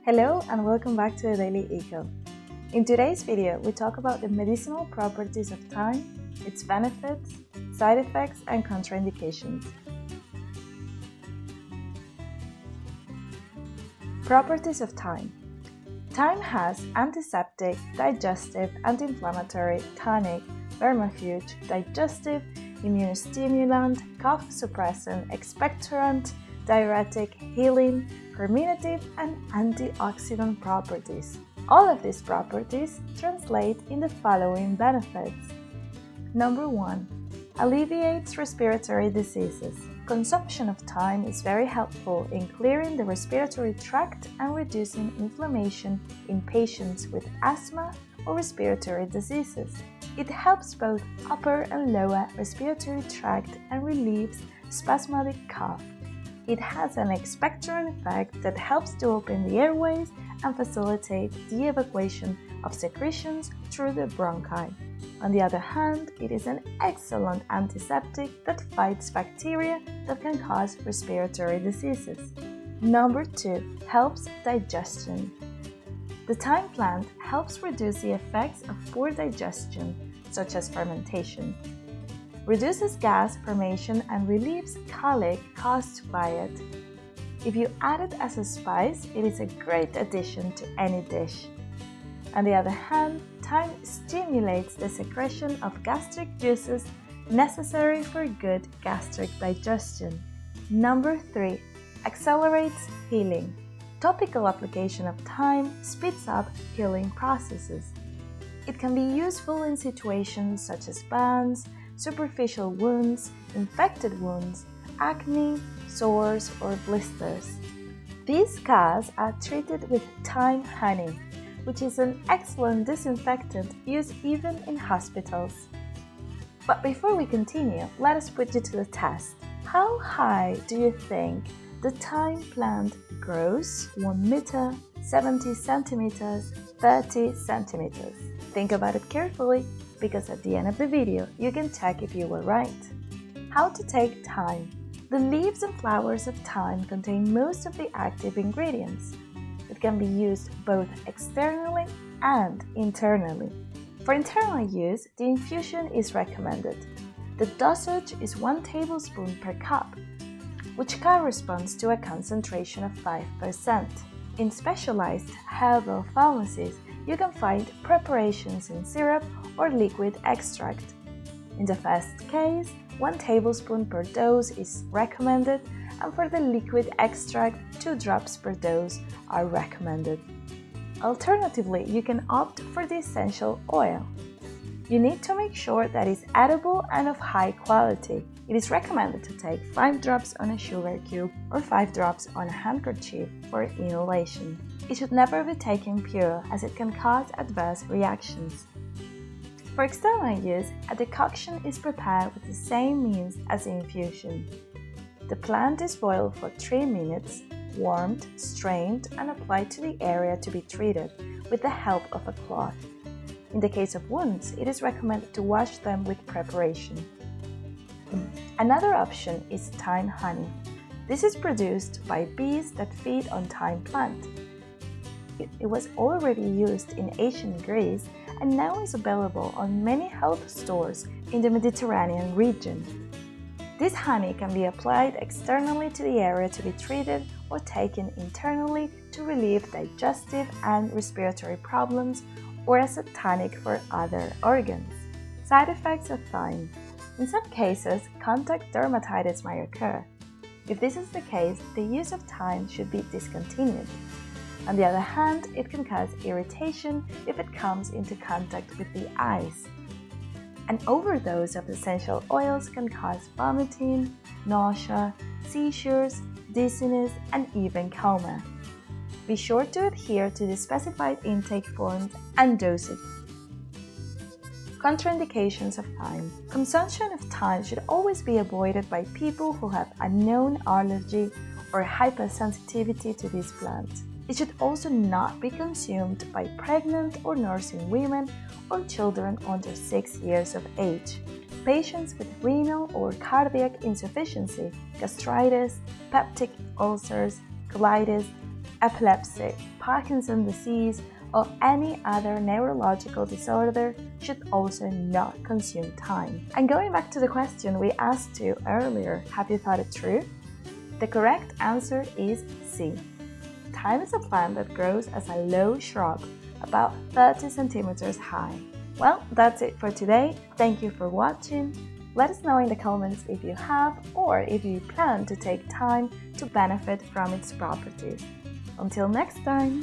Hello and welcome back to the Daily Eco. In today's video, we talk about the medicinal properties of thyme, its benefits, side effects, and contraindications. Properties of thyme. Thyme has antiseptic, digestive, anti-inflammatory, tonic, vermifuge, digestive, immunostimulant, cough suppressant, expectorant, diuretic, healing, fermentative, and antioxidant properties. All of these properties translate in the following benefits. Number 1. Alleviates respiratory diseases. Consumption of thyme is very helpful in clearing the respiratory tract and reducing inflammation in patients with asthma or respiratory diseases. It helps both upper and lower respiratory tract and relieves spasmodic cough. It has an expectorant effect that helps to open the airways and facilitate the evacuation of secretions through the bronchi. On the other hand, it is an excellent antiseptic that fights bacteria that can cause respiratory diseases. Number 2. Helps digestion. The thyme plant helps reduce the effects of poor digestion, such as fermentation. Reduces gas formation and relieves colic caused by it. If you add it as a spice, it is a great addition to any dish. On the other hand, thyme stimulates the secretion of gastric juices necessary for good gastric digestion. Number 3. Accelerates healing. Topical application of thyme speeds up healing processes. It can be useful in situations such as burns, superficial wounds, infected wounds, acne, sores, or blisters. These scars are treated with thyme honey, which is an excellent disinfectant used even in hospitals. But before we continue, let us put you to the test. How high do you think the thyme plant grows? 1 meter, 70 centimeters, 30 centimeters. Think about it carefully, because at the end of the video, you can check if you were right. How to take thyme. The leaves and flowers of thyme contain most of the active ingredients. It can be used both externally and internally. For internal use, the infusion is recommended. The dosage is 1 tablespoon per cup, which corresponds to a concentration of 5%. In specialized herbal pharmacies, you can find preparations in syrup or liquid extract. In the first case, 1 tablespoon per dose is recommended, and for the liquid extract, 2 drops per dose are recommended. Alternatively, you can opt for the essential oil. You need to make sure that it's edible and of high quality. It is recommended to take 5 drops on a sugar cube or 5 drops on a handkerchief for inhalation. It should never be taken pure, as it can cause adverse reactions. For external use, a decoction is prepared with the same means as the infusion. The plant is boiled for 3 minutes, warmed, strained, and applied to the area to be treated with the help of a cloth. In the case of wounds, it is recommended to wash them with preparation. Another option is thyme honey. This is produced by bees that feed on thyme plant. It was already used in ancient Greece and now is available on many health stores in the Mediterranean region. This honey can be applied externally to the area to be treated or taken internally to relieve digestive and respiratory problems or as a tonic for other organs. Side effects of thyme. In some cases, contact dermatitis may occur. If this is the case, the use of thyme should be discontinued. On the other hand, it can cause irritation if it comes into contact with the eyes. An overdose of essential oils can cause vomiting, nausea, seizures, dizziness, and even coma. Be sure to adhere to the specified intake forms and dosage. Contraindications of thyme. Consumption of thyme should always be avoided by people who have a known allergy or hypersensitivity to this plant. It should also not be consumed by pregnant or nursing women or children under 6 years of age. Patients with renal or cardiac insufficiency, gastritis, peptic ulcers, colitis, epilepsy, Parkinson's disease, or any other neurological disorder should also not consume thyme. And going back to the question we asked you earlier, have you thought it through? The correct answer is C. Thyme is a plant that grows as a low shrub, about 30 centimeters high. Well, that's it for today. Thank you for watching. Let us know in the comments if you have or if you plan to take thyme to benefit from its properties. Until next time!